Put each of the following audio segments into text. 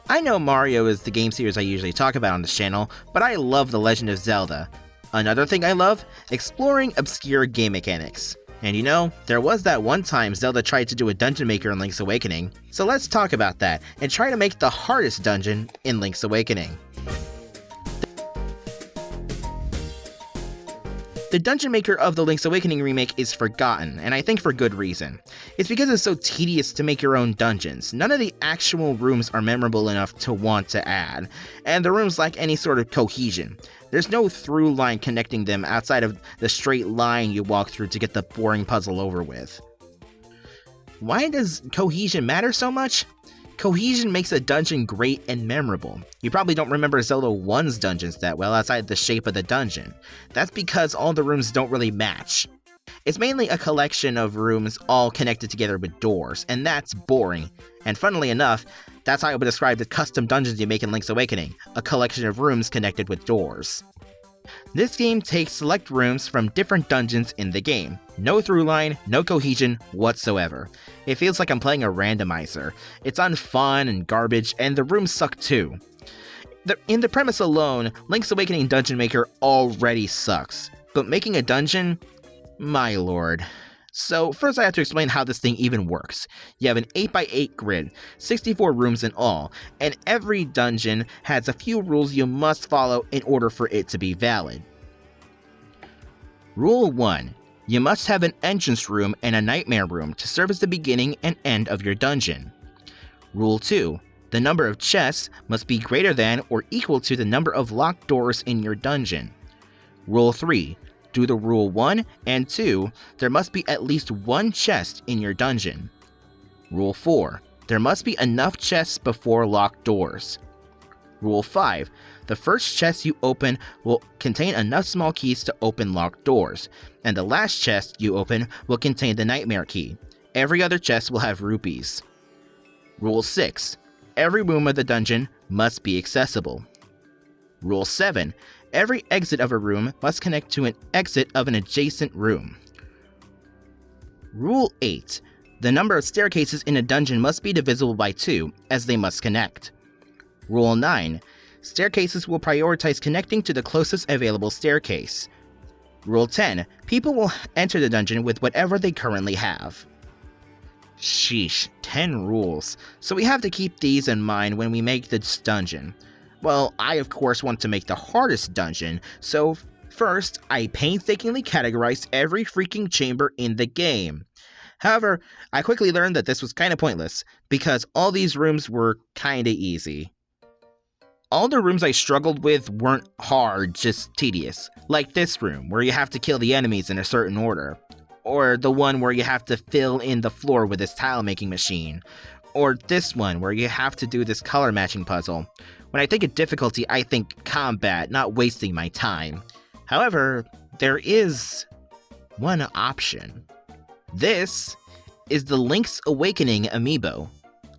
I know Mario is the game series I usually talk about on this channel, but I love The Legend of Zelda. Another thing I love? Exploring obscure game mechanics. And you know, there was that one time Zelda tried to do a dungeon maker in Link's Awakening, so let's talk about that and try to make the hardest dungeon in Link's Awakening. The dungeon maker of the Link's Awakening remake is forgotten, and I think for good reason. It's because it's so tedious to make your own dungeons. None of the actual rooms are memorable enough to want to add, and the rooms lack any sort of cohesion. There's no through line connecting them outside of the straight line you walk through to get the boring puzzle over with. Why does cohesion matter so much? Cohesion makes a dungeon great and memorable. You probably don't remember Zelda 1's dungeons that well outside the shape of the dungeon. That's because all the rooms don't really match. It's mainly a collection of rooms all connected together with doors, and that's boring. And funnily enough, that's how I would describe the custom dungeons you make in Link's Awakening, a collection of rooms connected with doors. This game takes select rooms from different dungeons in the game. No through line, no cohesion whatsoever. It feels like I'm playing a randomizer. It's unfun and garbage, and the rooms suck too. In the premise alone, Link's Awakening Dungeon Maker already sucks. But making a dungeon? My lord. So first I have to explain how this thing even works. You have an 8x8 grid, 64 rooms in all, and every dungeon has a few rules you must follow in order for it to be valid. Rule 1. You must have an entrance room and a nightmare room to serve as the beginning and end of your dungeon. Rule 2. The number of chests must be greater than or equal to the number of locked doors in your dungeon. Rule 3. Due to Rule 1 and 2, there must be at least one chest in your dungeon. Rule 4. There must be enough chests before locked doors. Rule 5. The first chest you open will contain enough small keys to open locked doors, and the last chest you open will contain the nightmare key. Every other chest will have rupees. Rule 6. Every room of the dungeon must be accessible. Rule 7. Every exit of a room must connect to an exit of an adjacent room. Rule 8. The number of staircases in a dungeon must be divisible by 2, as they must connect. Rule 9. Staircases will prioritize connecting to the closest available staircase. Rule 10. People will enter the dungeon with whatever they currently have. Sheesh, 10 rules. So we have to keep these in mind when we make this dungeon. Well, I of course want to make the hardest dungeon, so first, I painstakingly categorized every freaking chamber in the game. However, I quickly learned that this was kinda pointless, because all these rooms were kinda easy. All the rooms I struggled with weren't hard, just tedious. Like this room, where you have to kill the enemies in a certain order. Or the one where you have to fill in the floor with this tile making machine. Or this one, where you have to do this color matching puzzle. When I think of difficulty, I think combat, not wasting my time. However, there is one option. This is the Link's Awakening amiibo.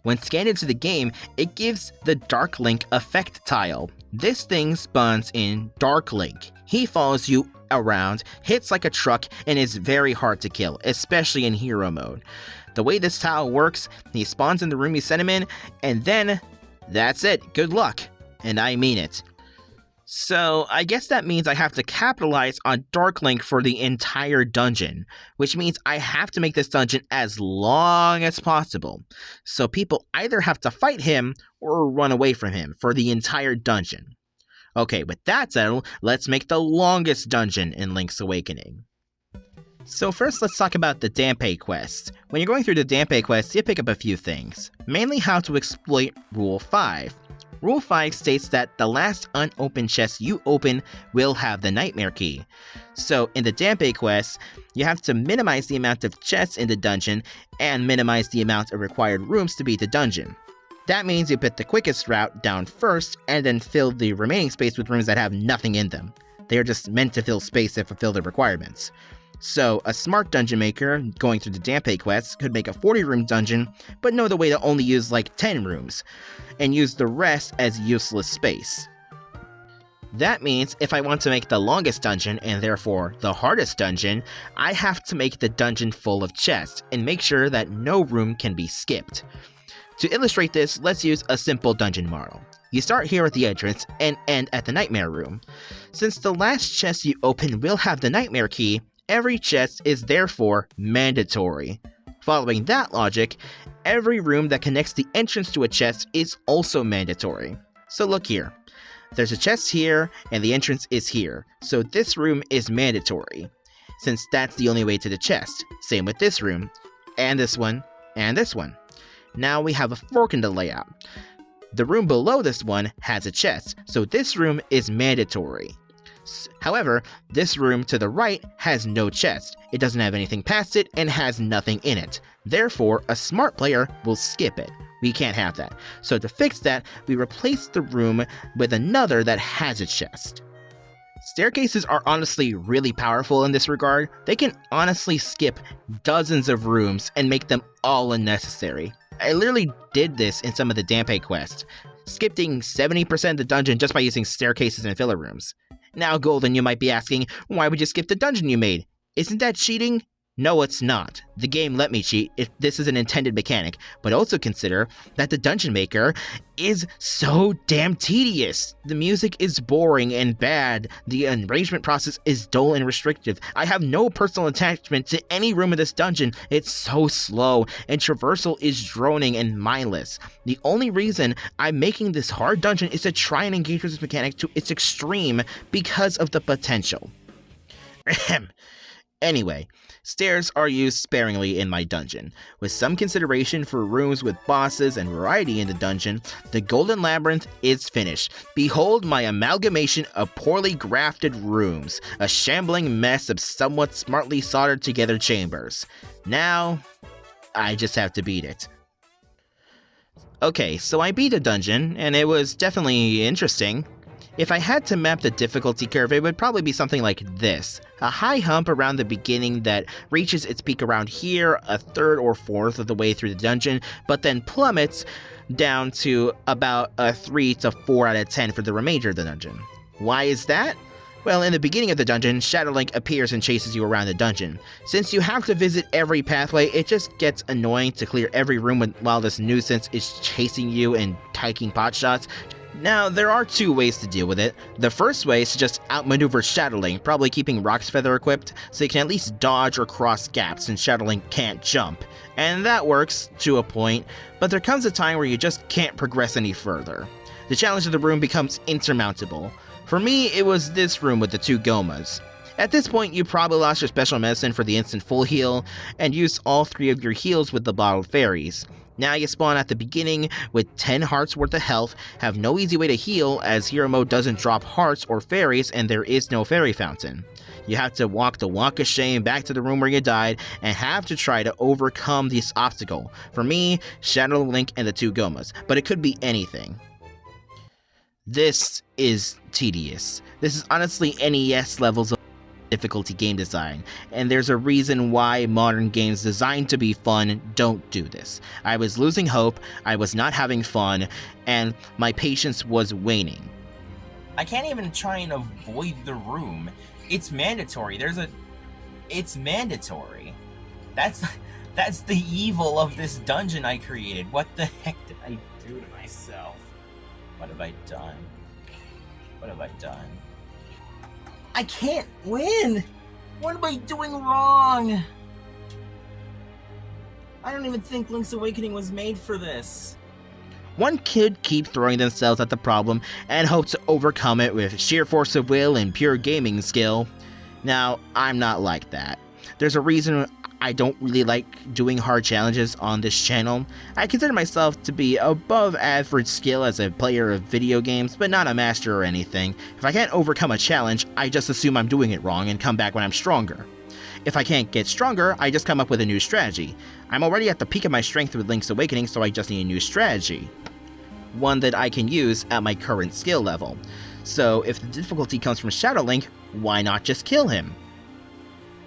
When scanned into the game, it gives the Dark Link effect tile. This thing spawns in Dark Link. He follows you around, hits like a truck, and is very hard to kill, especially in hero mode. The way this tile works, he spawns in the room you sent him in, and then that's it, good luck. And I mean it. So, I guess that means I have to capitalize on Dark Link for the entire dungeon, which means I have to make this dungeon as long as possible. So people either have to fight him or run away from him for the entire dungeon. Okay, with that settled, let's make the longest dungeon in Link's Awakening. So first let's talk about the Dampe quest. When you're going through the Dampe quest, you pick up a few things. Mainly how to exploit Rule 5. Rule 5 states that the last unopened chest you open will have the nightmare key. So in the Dampe quest, you have to minimize the amount of chests in the dungeon and minimize the amount of required rooms to beat the dungeon. That means you put the quickest route down first and then fill the remaining space with rooms that have nothing in them. They are just meant to fill space and fulfill the requirements. So, a smart dungeon maker going through the Dampe quest could make a 40-room dungeon, but know the way to only use like 10 rooms, and use the rest as useless space. That means if I want to make the longest dungeon, and therefore the hardest dungeon, I have to make the dungeon full of chests, and make sure that no room can be skipped. To illustrate this, let's use a simple dungeon model. You start here at the entrance and end at the nightmare room. Since the last chest you open will have the nightmare key, every chest is therefore mandatory. Following that logic, every room that connects the entrance to a chest is also mandatory. So look here. There's a chest here, and the entrance is here, so this room is mandatory, since that's the only way to the chest. Same with this room, and this one, and this one. Now we have a fork in the layout. The room below this one has a chest, so this room is mandatory. However, this room to the right has no chest. It doesn't have anything past it and has nothing in it. Therefore, a smart player will skip it. We can't have that. So to fix that, we replace the room with another that has a chest. Staircases are honestly really powerful in this regard. They can honestly skip dozens of rooms and make them all unnecessary. I literally did this in some of the Dampe quests, skipping 70% of the dungeon just by using staircases and filler rooms. Now, Golden, you might be asking, why would you skip the dungeon you made? Isn't that cheating? No, it's not. The game let me cheat if this is an intended mechanic, but also consider that the dungeon maker is so damn tedious. The music is boring and bad. The arrangement process is dull and restrictive. I have no personal attachment to any room in this dungeon. It's so slow, and traversal is droning and mindless. The only reason I'm making this hard dungeon is to try and engage with this mechanic to its extreme because of the potential. Anyway, stairs are used sparingly in my dungeon. With some consideration for rooms with bosses and variety in the dungeon, the Golden Labyrinth is finished. Behold my amalgamation of poorly grafted rooms, a shambling mess of somewhat smartly soldered together chambers. Now, I just have to beat it. Okay, so I beat a dungeon, and it was definitely interesting. If I had to map the difficulty curve, it would probably be something like this. A high hump around the beginning that reaches its peak around here, a third or fourth of the way through the dungeon, but then plummets down to about a 3 to 4 out of 10 for the remainder of the dungeon. Why is that? Well, in the beginning of the dungeon, Shadow Link appears and chases you around the dungeon. Since you have to visit every pathway, it just gets annoying to clear every room while this nuisance is chasing you and taking potshots. Now, there are two ways to deal with it. The first way is to just outmaneuver Shadow Link, probably keeping Rock's Feather equipped, so you can at least dodge or cross gaps since Shadow Link can't jump. And that works, to a point, but there comes a time where you just can't progress any further. The challenge of the room becomes insurmountable. For me, it was this room with the 2 Gomas. At this point, you probably lost your special medicine for the instant full heal, and used all 3 of your heals with the bottled fairies. Now you spawn at the beginning with 10 hearts worth of health, have no easy way to heal as hero mode doesn't drop hearts or fairies and there is no fairy fountain. You have to walk the walk of shame back to the room where you died and have to try to overcome this obstacle. For me, Shadow Link and the 2 Gomas, but it could be anything. This is tedious. This is honestly NES levels of difficulty game design, and there's a reason why modern games designed to be fun don't do this. I was losing hope, I was not having fun, and my patience was waning. I can't even try and avoid the room. It's mandatory. It's mandatory. That's the evil of this dungeon I created. What the heck did I do to myself? What have I done? What have I done? I can't win! What am I doing wrong? I don't even think Link's Awakening was made for this. One could keep throwing themselves at the problem and hope to overcome it with sheer force of will and pure gaming skill. Now, I'm not like that. There's a reason I don't really like doing hard challenges on this channel. I consider myself to be above average skill as a player of video games, but not a master or anything. If I can't overcome a challenge, I just assume I'm doing it wrong and come back when I'm stronger. If I can't get stronger, I just come up with a new strategy. I'm already at the peak of my strength with Link's Awakening, so I just need a new strategy. One that I can use at my current skill level. So if the difficulty comes from Shadow Link, why not just kill him?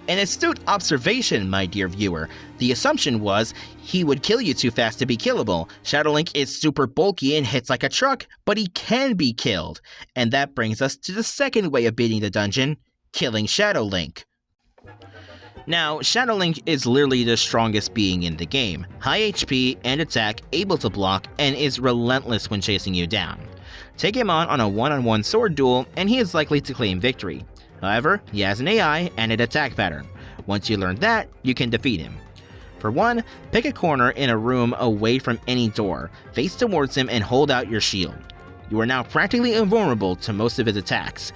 An astute observation, my dear viewer. The assumption was he would kill you too fast to be killable. Shadow Link is super bulky and hits like a truck, but he can be killed. And that brings us to the second way of beating the dungeon, killing Shadow Link. Now, Shadow Link is literally the strongest being in the game, high HP and attack, able to block, and is relentless when chasing you down. Take him on a one-on-one sword duel, and he is likely to claim victory. However, he has an AI and an attack pattern. Once you learn that, you can defeat him. For one, pick a corner in a room away from any door, face towards him and hold out your shield. You are now practically invulnerable to most of his attacks.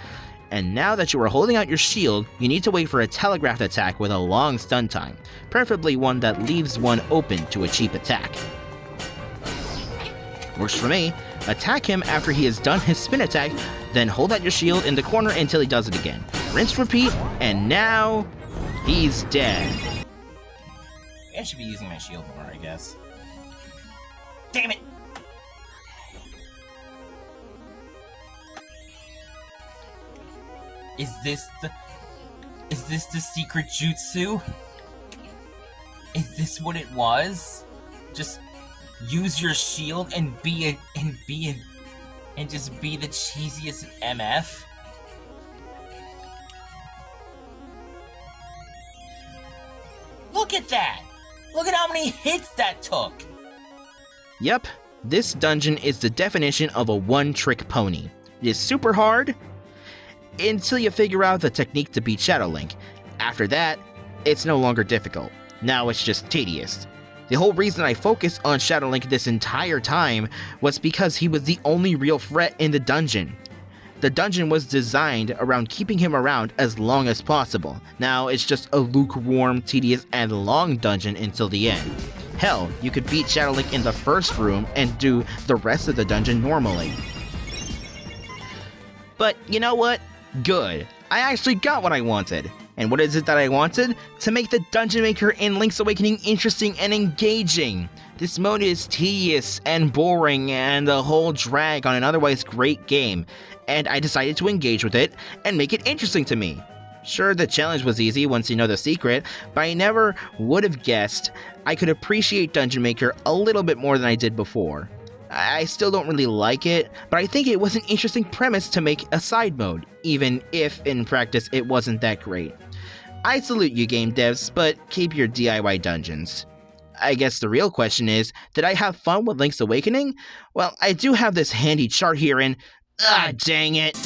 And now that you are holding out your shield, you need to wait for a telegraphed attack with a long stun time, preferably one that leaves one open to a cheap attack. Works for me. Attack him after he has done his spin attack, then hold out your shield in the corner until he does it again. Rinse, repeat, and now he's dead. I should be using my shield more, I guess. Damn it! Is this the secret jutsu? Is this what it was? Just use your shield and just be the cheesiest MF? Look at that! Look at how many hits that took! Yep, this dungeon is the definition of a one-trick pony. It is super hard until you figure out the technique to beat Shadow Link. After that, it's no longer difficult. Now it's just tedious. The whole reason I focused on Shadow Link this entire time was because he was the only real threat in the dungeon. The dungeon was designed around keeping him around as long as possible. Now it's just a lukewarm, tedious, and long dungeon until the end. Hell, you could beat Shadow Link in the first room and do the rest of the dungeon normally. But you know what? Good. I actually got what I wanted. And what is it that I wanted? To make the Dungeon Maker in Link's Awakening interesting and engaging. This mode is tedious and boring and a whole drag on an otherwise great game, and I decided to engage with it and make it interesting to me. Sure, the challenge was easy once you know the secret, but I never would have guessed I could appreciate Dungeon Maker a little bit more than I did before. I still don't really like it, but I think it was an interesting premise to make a side mode, even if in practice it wasn't that great. I salute you game devs, but keep your DIY dungeons. I guess the real question is, did I have fun with Link's Awakening? Well, I do have this handy chart here and... dang it!